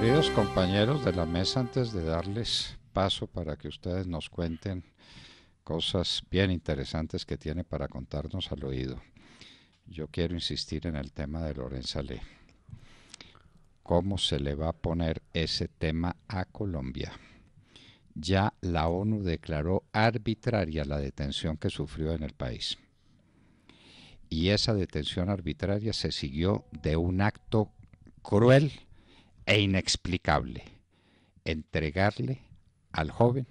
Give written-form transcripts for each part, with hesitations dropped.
Queridos compañeros de la mesa, antes de darles paso para que ustedes nos cuenten cosas bien interesantes que tiene para contarnos al oído, yo quiero insistir en el tema de Lorenza Le. ¿Cómo se le va a poner ese tema a Colombia? Ya la ONU declaró arbitraria la detención que sufrió en el país. Y esa detención arbitraria se siguió de un acto cruel e inexplicable: entregarle al joven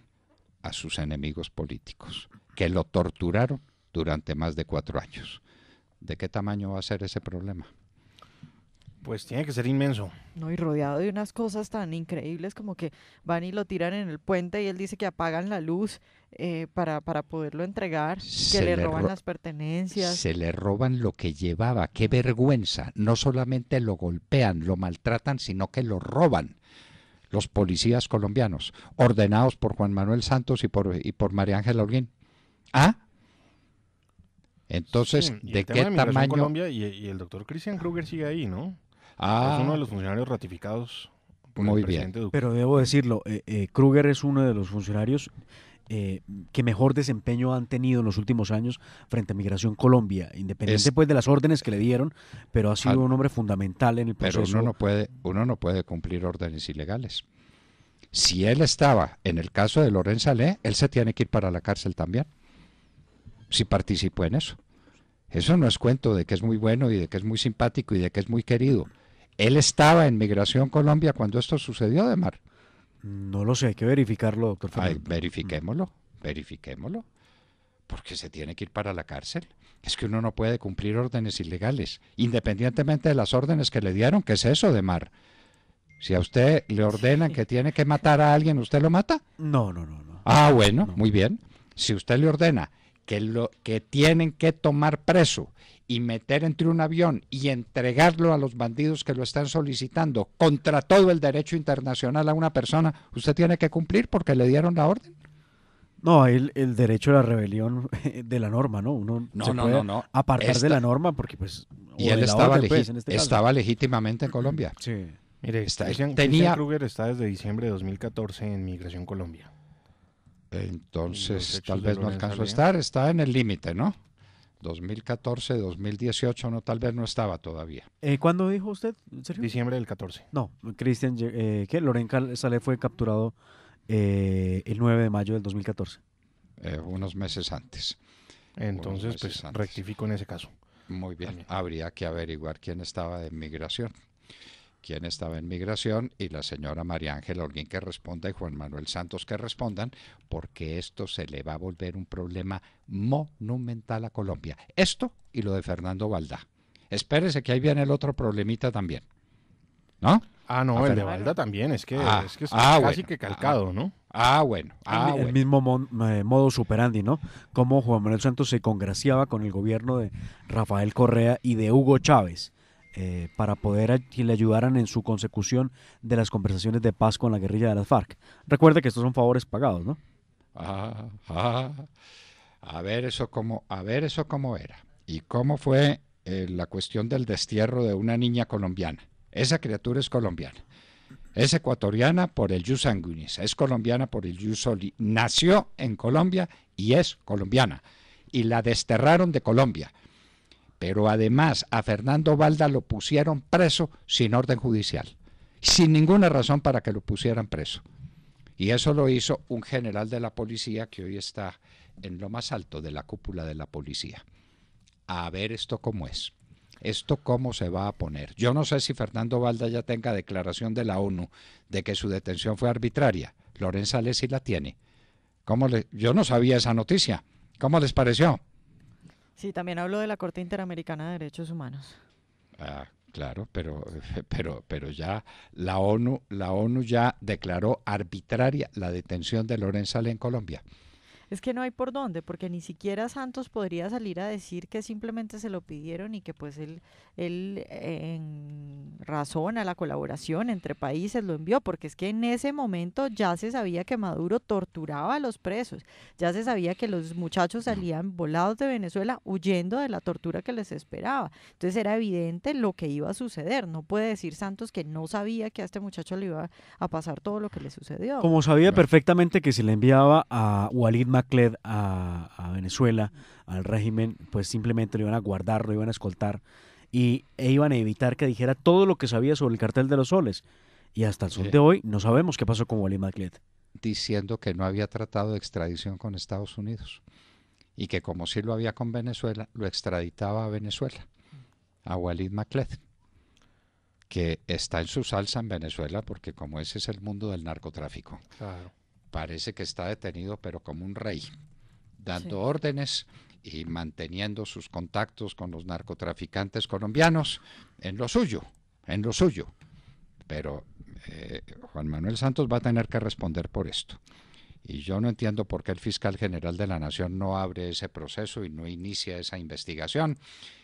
a sus enemigos políticos, que lo torturaron durante más de 4 años. ¿De qué tamaño va a ser ese problema? Pues tiene que ser inmenso. No, y rodeado de unas cosas tan increíbles como que van y lo tiran en el puente y él dice que apagan la luz para poderlo entregar, que Se le le, roban ro las pertenencias. se le roban lo que llevaba. ¡Qué vergüenza! No solamente lo golpean, lo maltratan, sino que lo roban. Los policías colombianos, ordenados por Juan Manuel Santos y por María Ángela Holguín. ¿Ah? Entonces, Sí, y ¿de el tema qué de Migración tamaño? Colombia y el doctor Christian Kruger sigue ahí, ¿no? Es uno de los funcionarios ratificados por el Muy bien. presidente Duque. Pero debo decirlo, Kruger es uno de los funcionarios que mejor desempeño han tenido en los últimos años frente a Migración Colombia, independiente pues de las órdenes que le dieron, pero ha sido un hombre fundamental en el Pero proceso. uno no puede cumplir órdenes ilegales. Si él estaba en el caso de Lorenza Le, él se tiene que ir para la cárcel también, si participó en eso. Eso no es cuento de que es muy bueno y de que es muy simpático y de que es muy querido. Él estaba en Migración Colombia cuando esto sucedió, Demar. No lo sé, hay que verificarlo, doctor Ay, Fernando. verifiquémoslo, porque se tiene que ir para la cárcel. Es que uno no puede cumplir órdenes ilegales, independientemente de las órdenes que le dieron. ¿Qué es eso, Demar? Si a usted le ordenan que tiene que matar a alguien, ¿usted lo mata? No. Ah, bueno, No. muy bien. Si usted le ordena que tienen que tomar preso y meter entre un avión y entregarlo a los bandidos que lo están solicitando contra todo el derecho internacional a una persona, usted tiene que cumplir porque le dieron la orden. No, el derecho a la rebelión de la norma, ¿no? Uno se puede apartar de la norma porque pues... Y él estaba legítimamente en Colombia. Sí. Mire, Christian Kruger está desde diciembre de 2014 en Migración Colombia. Entonces, tal vez no alcanzó a estar, está en el límite, ¿no? 2014, 2018, no, tal vez no estaba todavía. ¿Cuándo dijo usted, Sergio? Diciembre del 14. No, Cristian, Loren Saleh fue capturado el 9 de mayo del 2014. Unos meses antes. Entonces, pues rectifico en ese caso. Muy bien, también habría que averiguar quién estaba en migración. Quién estaba en migración y la señora María Ángela Holguín que responda y Juan Manuel Santos que respondan, porque esto se le va a volver un problema monumental a Colombia. Esto y lo de Fernando Valdá. Espérese que ahí viene el otro problemita también, ¿no? Ah, no, el de Valdá también, es que es casi que calcado, ¿no? El mismo modo superandi, ¿no? Como Juan Manuel Santos se congraciaba con el gobierno de Rafael Correa y de Hugo Chávez para poder que le ayudaran en su consecución de las conversaciones de paz con la guerrilla de las FARC. Recuerde que estos son favores pagados, ¿no? A ver eso cómo era. ¿Y cómo fue la cuestión del destierro de una niña colombiana? Esa criatura es colombiana. Es ecuatoriana por el jus sanguinis, es colombiana por el jus soli. Nació en Colombia y es colombiana. Y la desterraron de Colombia. Pero además a Fernando Valdá lo pusieron preso sin orden judicial. Sin ninguna razón para que lo pusieran preso. Y eso lo hizo un general de la policía que hoy está en lo más alto de la cúpula de la policía. A ver esto cómo es. ¿Esto cómo se va a poner? Yo no sé si Fernando Valdá ya tenga declaración de la ONU de que su detención fue arbitraria. Lorenza Le sí la tiene. Yo no sabía esa noticia. ¿Cómo les pareció? Sí, también habló de la Corte Interamericana de Derechos Humanos. Claro, pero ya la ONU ya declaró arbitraria la detención de Lorenza Le en Colombia. Es que no hay por dónde, porque ni siquiera Santos podría salir a decir que simplemente se lo pidieron y que pues él razón a la colaboración entre países, lo envió, porque es que en ese momento ya se sabía que Maduro torturaba a los presos, ya se sabía que los muchachos salían volados de Venezuela huyendo de la tortura que les esperaba. Entonces era evidente lo que iba a suceder. No puede decir Santos que no sabía que a este muchacho le iba a pasar todo lo que le sucedió. Como sabía perfectamente que si le enviaba a Walid Macled a Venezuela, al régimen, pues simplemente lo iban a guardar, lo iban a escoltar e iban a evitar que dijera todo lo que sabía sobre el cartel de los soles. Y hasta el sol de hoy no sabemos qué pasó con Walid Macled. Diciendo que no había tratado de extradición con Estados Unidos y que como sí lo había con Venezuela, lo extraditaba a Venezuela, a Walid Macled, que está en su salsa en Venezuela porque como ese es el mundo del narcotráfico, claro, parece que está detenido pero como un rey, dando órdenes y manteniendo sus contactos con los narcotraficantes colombianos en lo suyo. Pero Juan Manuel Santos va a tener que responder por esto. Y yo no entiendo por qué el fiscal general de la Nación no abre ese proceso y no inicia esa investigación.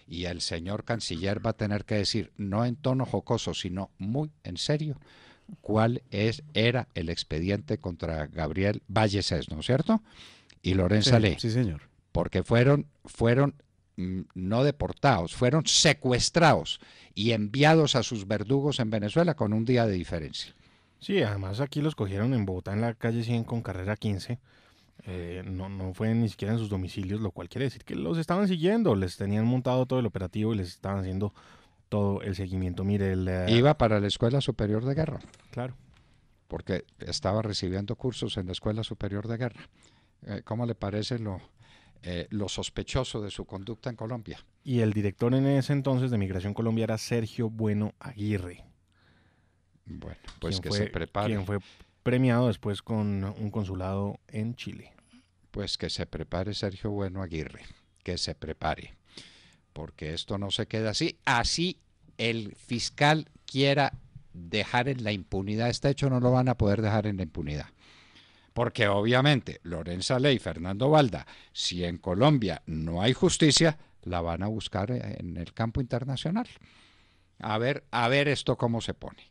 Y el señor canciller va a tener que decir, no en tono jocoso, sino muy en serio, cuál era el expediente contra Gabriel Vallesés, ¿no es cierto? Y Lorenza Ley. Sí, señor. Porque fueron no deportados, fueron secuestrados y enviados a sus verdugos en Venezuela con un día de diferencia. Sí, además aquí los cogieron en Bogotá, en la calle 100 con carrera 15. No fue ni siquiera en sus domicilios, lo cual quiere decir que los estaban siguiendo, les tenían montado todo el operativo y les estaban haciendo todo el seguimiento. Mire, iba para la Escuela Superior de Guerra. Claro. Porque estaba recibiendo cursos en la Escuela Superior de Guerra. ¿Cómo le parece lo sospechoso de su conducta en Colombia? Y el director en ese entonces de Migración Colombia era Sergio Bueno Aguirre. Bueno, pues que se prepare. Quien fue premiado después con un consulado en Chile. Pues que se prepare Sergio Bueno Aguirre, que se prepare, porque esto no se queda así. Así el fiscal quiera dejar en la impunidad este hecho, no lo van a poder dejar en la impunidad. Porque obviamente Lorenza Ley y Fernando Valda, si en Colombia no hay justicia, la van a buscar en el campo internacional. A ver esto cómo se pone.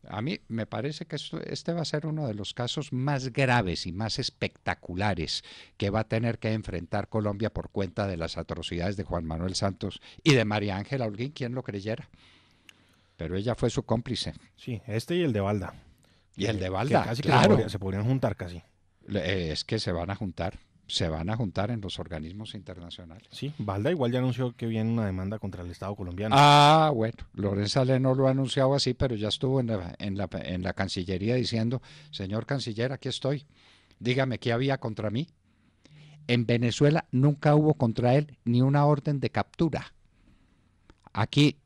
A mí me parece que este va a ser uno de los casos más graves y más espectaculares que va a tener que enfrentar Colombia por cuenta de las atrocidades de Juan Manuel Santos y de María Ángela Holguín, quien lo creyera. Pero ella fue su cómplice. Sí, este y el de Valda. Y el de Valda, casi claro. Que se podrían juntar casi. Es que se van a juntar en los organismos internacionales. Sí, Valda igual ya anunció que viene una demanda contra el Estado colombiano. Ah, bueno, Lorenza Ley no lo ha anunciado así, pero ya estuvo en la Cancillería diciendo, señor canciller, aquí estoy, dígame qué había contra mí. En Venezuela nunca hubo contra él ni una orden de captura. Aquí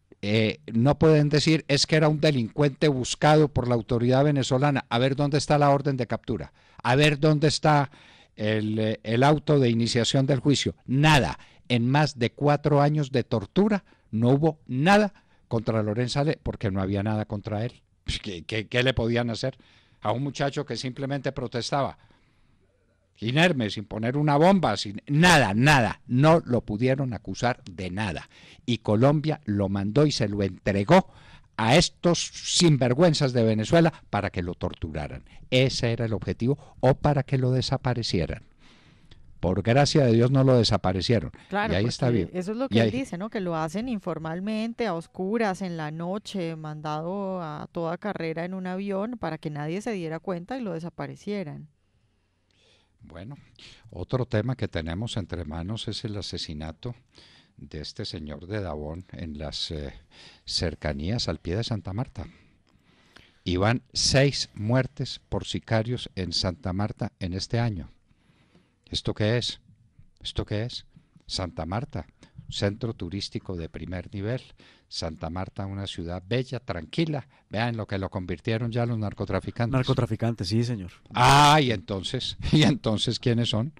no pueden decir, es que era un delincuente buscado por la autoridad venezolana. A ver dónde está la orden de captura, a ver dónde está el auto de iniciación del juicio. Nada. En más de 4 años de tortura no hubo nada contra Lorenza Ley, porque no había nada contra él. ¿Qué le podían hacer a un muchacho que simplemente protestaba? Inerme, sin poner una bomba, sin nada, no lo pudieron acusar de nada. Y Colombia lo mandó y se lo entregó a estos sinvergüenzas de Venezuela para que lo torturaran. Ese era el objetivo, o para que lo desaparecieran. Por gracia de Dios no lo desaparecieron. Claro, y ahí está bien. Eso es lo que él dice, ¿no? Que lo hacen informalmente, a oscuras, en la noche, mandado a toda carrera en un avión para que nadie se diera cuenta y lo desaparecieran. Bueno, otro tema que tenemos entre manos es el asesinato de este señor de Dávon en las cercanías al pie de Santa Marta. Y van 6 muertes por sicarios en Santa Marta en este año. ¿Esto qué es? Santa Marta, centro turístico de primer nivel. Santa Marta, una ciudad bella, tranquila. Vean lo que lo convirtieron ya los narcotraficantes. Narcotraficantes, sí, señor. Ah, ¿y entonces quiénes son?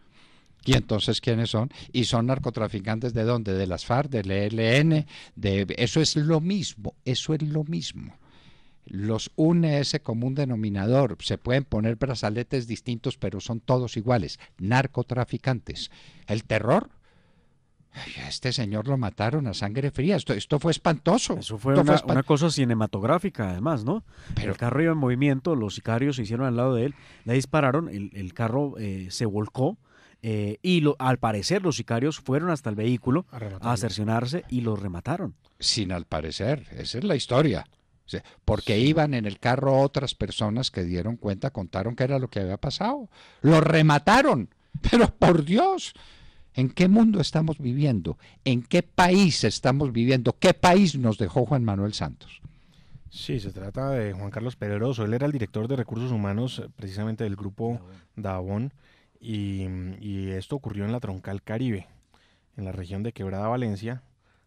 ¿Y son narcotraficantes de dónde? ¿De las FARC, del ELN? Eso es lo mismo. Los une ese común denominador. Se pueden poner brazaletes distintos, pero son todos iguales. Narcotraficantes. El terror A este señor lo mataron a sangre fría. Esto fue espantoso. Eso fue Esto una cosa cinematográfica, además, ¿no? Pero, el carro iba en movimiento, los sicarios se hicieron al lado de él, le dispararon, el carro se volcó y al parecer los sicarios fueron hasta el vehículo a cercionarse y los remataron. sin al parecer, esa es la historia. O sea, porque iban en el carro otras personas que dieron cuenta, contaron qué era lo que había pasado. Los remataron. Pero por Dios, ¿en qué mundo estamos viviendo? ¿En qué país estamos viviendo? ¿Qué país nos dejó Juan Manuel Santos? Sí, se trata de Juan Carlos Pedroso. Él era el director de recursos humanos precisamente del grupo Dajabón y esto ocurrió en la Troncal Caribe, en la región de Quebrada Valencia,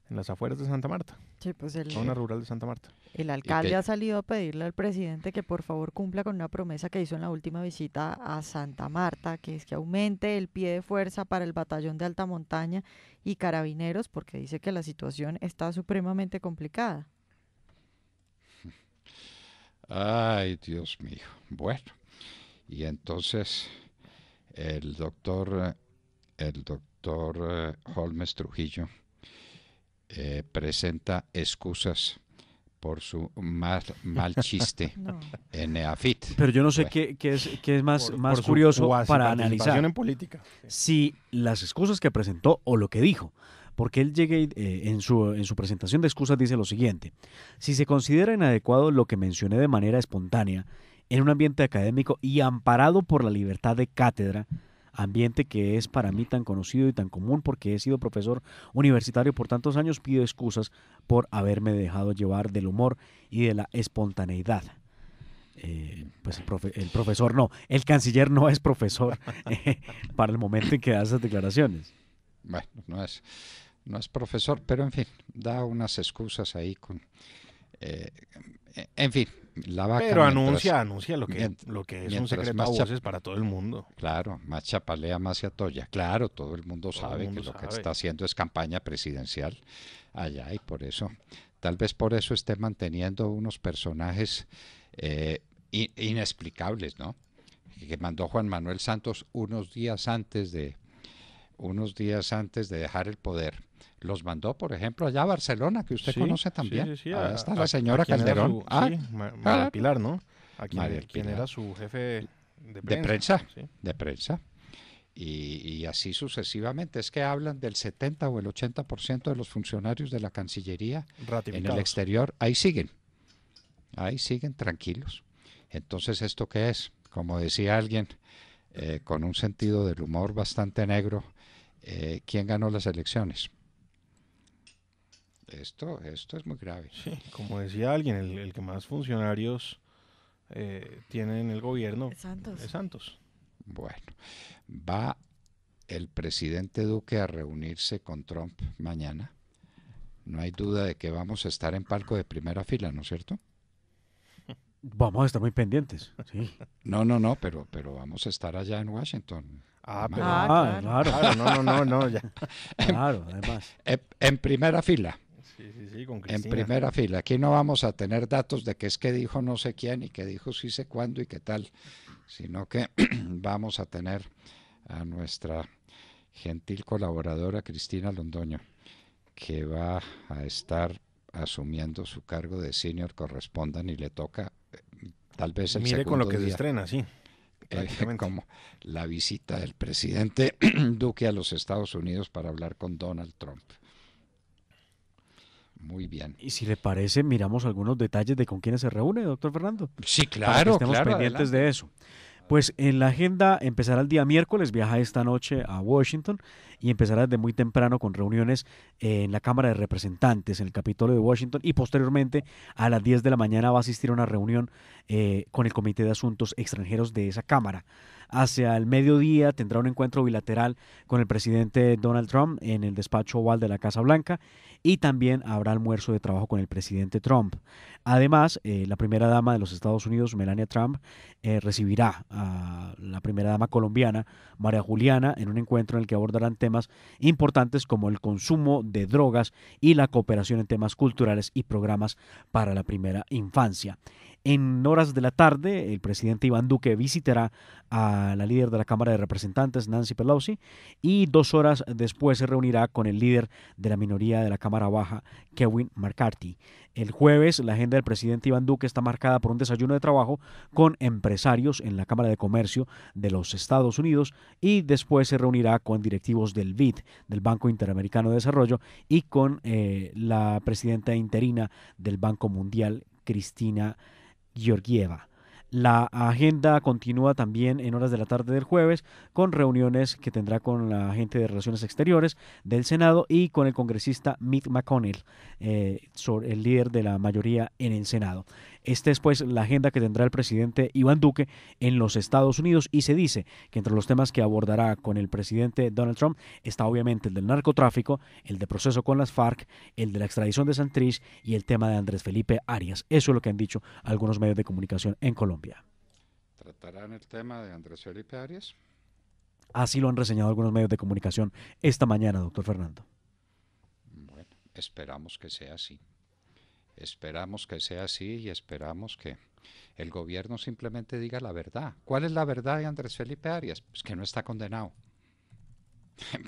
en las afueras de Santa Marta, Sí, pues zona rural de Santa Marta. el alcalde ha salido a pedirle al presidente que por favor cumpla con una promesa que hizo en la última visita a Santa Marta, que es que aumente el pie de fuerza para el batallón de alta montaña y carabineros, porque dice que la situación está supremamente complicada. Ay, Dios mío. Bueno, y entonces el doctor Holmes Trujillo presenta excusas por su mal chiste No. en EAFIT. Pero yo no sé Bueno, qué es más Por su curioso cuasi para participación analizar en política. si las excusas que presentó o lo que dijo. Porque él llega en su presentación de excusas dice lo siguiente: si se considera inadecuado lo que mencioné de manera espontánea en un ambiente académico y amparado por la libertad de cátedra, ambiente que es para mí tan conocido y tan común porque he sido profesor universitario por tantos años, pido excusas por haberme dejado llevar del humor y de la espontaneidad. Pues el profesor no, el canciller no es profesor para el momento en que da esas declaraciones. bueno, no es profesor, pero en fin, da unas excusas ahí en fin, la vaca. Pero mientras, anuncia lo que es un secreto a voces para todo el mundo. Claro, más chapalea, más se atolla. Claro, todo el mundo Todo el sabe mundo que lo que sabe. está haciendo es campaña presidencial allá y por eso, tal vez por eso esté manteniendo unos personajes inexplicables, ¿no? Que mandó Juan Manuel Santos unos días antes de dejar el poder. Los mandó, por ejemplo, allá a Barcelona, que usted conoce también. Sí, Ahí está la señora quien era Calderón. María Pilar, ¿no? A María quien Pilar. era su jefe de De prensa, Sí. de prensa. Y así sucesivamente. Es que hablan del 70 o el 80% de los funcionarios de la Cancillería en Ratificados. el exterior. Ahí siguen tranquilos. Entonces, ¿esto qué es? Como decía alguien, con un sentido del humor bastante negro, ¿quién ganó las elecciones? Esto es muy grave. Sí, como decía alguien, el que más funcionarios tiene en el gobierno Santos. es Santos. Bueno, va el presidente Duque a reunirse con Trump mañana. No hay duda de que vamos a estar en palco de primera fila, ¿no es cierto? Vamos a estar muy pendientes. Sí. No, pero vamos a estar allá en Washington. Pero Claro. claro, no, ya. Claro, además. En primera fila. Sí, con En Cristina. primera fila. Aquí no vamos a tener datos de que es que dijo no sé quién y que dijo sí sé cuándo y qué tal, sino que vamos a tener a nuestra gentil colaboradora Cristina Londoño, que va a estar asumiendo su cargo de senior correspondan y le toca tal vez el Mire con lo que se día, estrena, sí. prácticamente. como la visita del presidente Duque a los Estados Unidos para hablar con Donald Trump. Muy bien. Y si le parece, miramos algunos detalles de con quiénes se reúne, doctor Fernando. Sí, Para que claro, estemos claro. pendientes Adelante. de eso. Pues en la agenda empezará el día miércoles, viaja esta noche a Washington y empezará desde muy temprano con reuniones en la Cámara de Representantes, en el Capitolio de Washington, y posteriormente a las 10 de la mañana va a asistir a una reunión con el Comité de Asuntos Extranjeros de esa Cámara. Hacia el mediodía tendrá un encuentro bilateral con el presidente Donald Trump en el despacho oval de la Casa Blanca y también habrá almuerzo de trabajo con el presidente Trump. Además, la primera dama de los Estados Unidos, Melania Trump, recibirá a la primera dama colombiana, María Juliana, en un encuentro en el que abordarán temas importantes como el consumo de drogas y la cooperación en temas culturales y programas para la primera infancia. En horas de la tarde, el presidente Iván Duque visitará a la líder de la Cámara de Representantes, Nancy Pelosi, y 2 horas después se reunirá con el líder de la minoría de la Cámara Baja, Kevin McCarthy. El jueves, la agenda del presidente Iván Duque está marcada por un desayuno de trabajo con empresarios en la Cámara de Comercio de los Estados Unidos y después se reunirá con directivos del BID, del Banco Interamericano de Desarrollo, y con la presidenta interina del Banco Mundial, Cristina Georgieva. La agenda continúa también en horas de la tarde del jueves con reuniones que tendrá con la gente de Relaciones Exteriores del Senado y con el congresista Mitch McConnell, el líder de la mayoría en el Senado. Esta es pues la agenda que tendrá el presidente Iván Duque en los Estados Unidos y se dice que entre los temas que abordará con el presidente Donald Trump está obviamente el del narcotráfico, el de proceso con las FARC, el de la extradición de Santrich y el tema de Andrés Felipe Arias. Eso es lo que han dicho algunos medios de comunicación en Colombia. ¿Tratarán el tema de Andrés Felipe Arias? Así lo han reseñado algunos medios de comunicación esta mañana, doctor Fernando. Bueno, esperamos que sea así. Esperamos que sea así y esperamos que el gobierno simplemente diga la verdad. ¿Cuál es la verdad de Andrés Felipe Arias? Pues que no está condenado.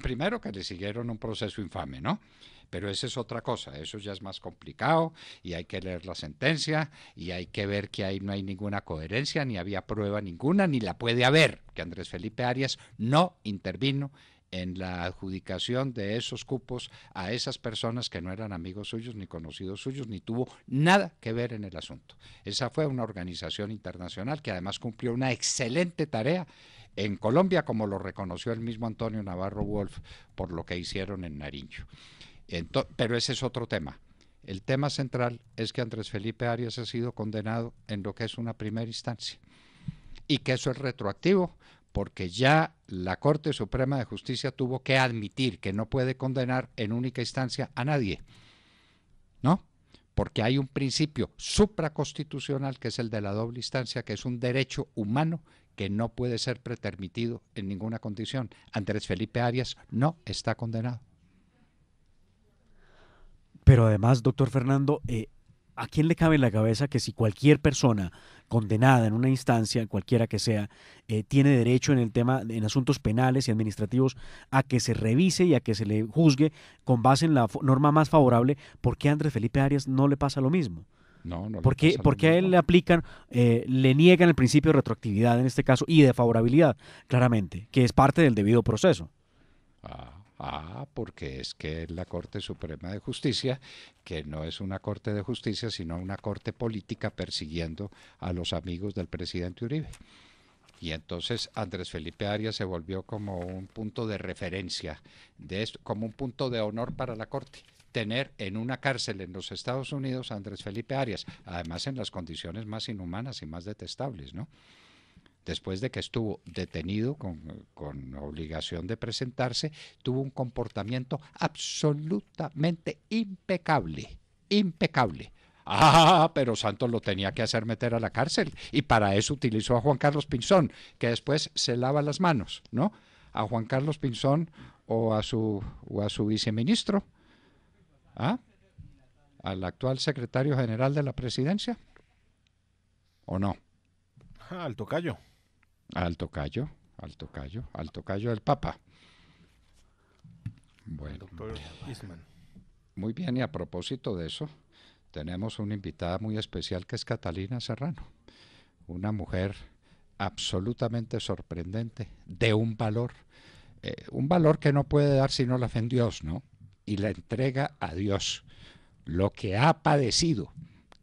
Primero que le siguieron un proceso infame, ¿no? Pero esa es otra cosa, eso ya es más complicado y hay que leer la sentencia y hay que ver que ahí no hay ninguna coherencia, ni había prueba ninguna, ni la puede haber, que Andrés Felipe Arias no intervino en la adjudicación de esos cupos a esas personas que no eran amigos suyos, ni conocidos suyos, ni tuvo nada que ver en el asunto. Esa fue una organización internacional que además cumplió una excelente tarea en Colombia, como lo reconoció el mismo Antonio Navarro Wolf por lo que hicieron en Nariño. Pero ese es otro tema. El tema central es que Andrés Felipe Arias ha sido condenado en lo que es una primera instancia y que eso es retroactivo, porque ya la Corte Suprema de Justicia tuvo que admitir que no puede condenar en única instancia a nadie, ¿no? Porque hay un principio supraconstitucional que es el de la doble instancia, que es un derecho humano que no puede ser pretermitido en ninguna condición. Andrés Felipe Arias no está condenado. Pero además, doctor Fernando, ¿a quién le cabe en la cabeza que si cualquier persona condenada en una instancia, cualquiera que sea, tiene derecho en el tema, en asuntos penales y administrativos, a que se revise y a que se le juzgue con base en la norma más favorable? ¿Por qué a Andrés Felipe Arias no le pasa lo mismo? No, no. ¿Por qué a él le aplican, le niegan el principio de retroactividad en este caso y de favorabilidad, claramente, que es parte del debido proceso? Porque es que la Corte Suprema de Justicia, que no es una Corte de Justicia, sino una Corte política persiguiendo a los amigos del presidente Uribe. Y entonces Andrés Felipe Arias se volvió como un punto de referencia de esto, como un punto de honor para la Corte. Tener en una cárcel en los Estados Unidos a Andrés Felipe Arias, además en las condiciones más inhumanas y más detestables, ¿no? Después de que estuvo detenido con obligación de presentarse, tuvo un comportamiento absolutamente impecable, impecable. Pero Santos lo tenía que hacer meter a la cárcel y para eso utilizó a Juan Carlos Pinzón, que después se lava las manos, ¿no? A Juan Carlos Pinzón o a su viceministro, al actual secretario general de la presidencia, ¿o no? Al tocayo. Al tocayo del Papa. Bueno, Doctor Eastman. Muy bien, y a propósito de eso, tenemos una invitada muy especial que es Catalina Serrano, una mujer absolutamente sorprendente, de un valor que no puede dar sino la fe en Dios, ¿no? Y la entrega a Dios. Lo que ha padecido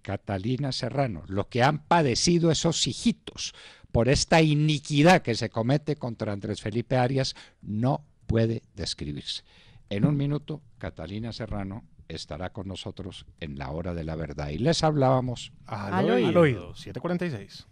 Catalina Serrano, lo que han padecido esos hijitos por esta iniquidad que se comete contra Andrés Felipe Arias, no puede describirse. En un minuto, Catalina Serrano estará con nosotros en la hora de la verdad. Y les hablábamos al oído. 7:46.